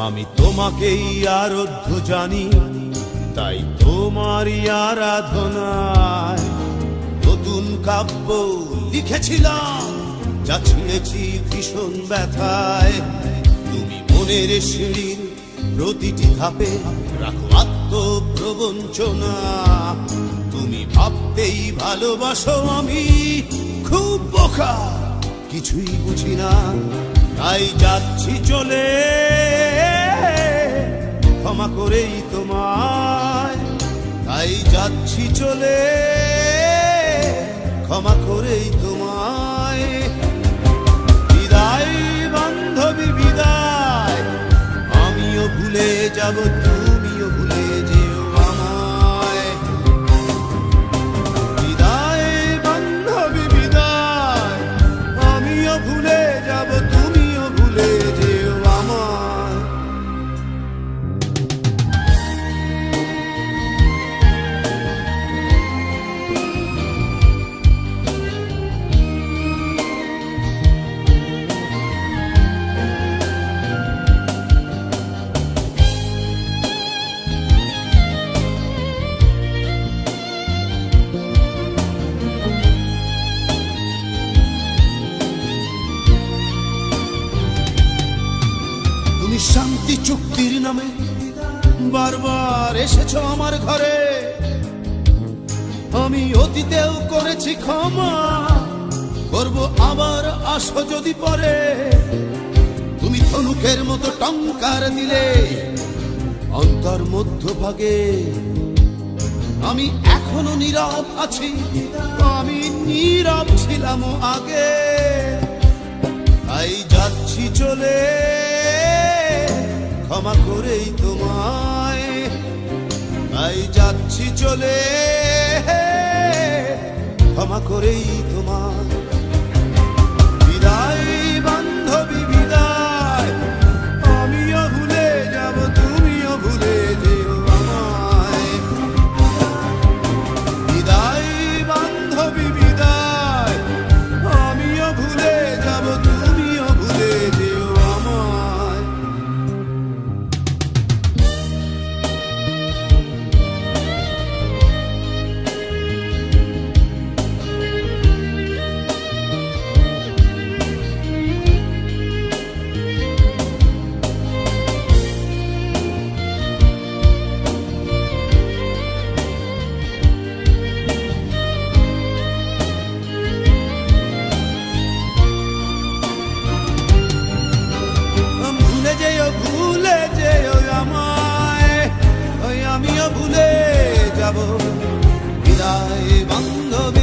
আমি তোমাকেই আরাধ্য জানি, তাই তোমারই আরাধনায় নতুন কাব্য লিখেছিলাম, যা ছিঁড়েছি ভীষণ ব্যথায়। তুমি মনের সিঁড়ির প্রতিটি ধাপে রাখো আত্মপ্রবঞ্চনা। তুমি ভাবতেই ভালোবাসো, আমি খুব বোকা, কিছুই বুঝি না, তাই যাচ্ছি চলে ক্ষমা করেই তোমায়। তাই যাচ্ছি চলে ক্ষমা করেই তোমায়। বিদায় বান্ধবী বিদায়, আমিও ভুলে যাব, তুমিও ভুলে যেও আমায়। বিদায় বান্ধবী বিদায়, আমিও ভুলে যাব, তুমিও ভুলে যেও আমায়। শান্তি চুক্তির নামে বারবার এসেছো আমার ঘরে, আমি অতীতেও করেছি ক্ষমা, করব আবার, আসো যদি পরে। তুমি ধনুকের মতো টঙ্কার দিলে অন্তর মধ্যভাগে, আমি এখনো নীরব আছি, আমি নীরব ছিলাম আগে। তাই যাচ্ছি চলে ক্ষমা করেই তোমায়। তাই যাচ্ছি চলে ক্ষমা করেই তোমায়। বিদায় বান্ধবী বিদায়, আমিও ভুলে যাব, তুমিও ভুলে যেও আমায়। বিদায় বান্ধবী বিদায়, আমিও ভুলে যাব, তুমিও ভুলে যেও আমায়। ভুলে যেও আমায়, ওই আমিও ভুলে যাব। বিদায় বান্ধবী।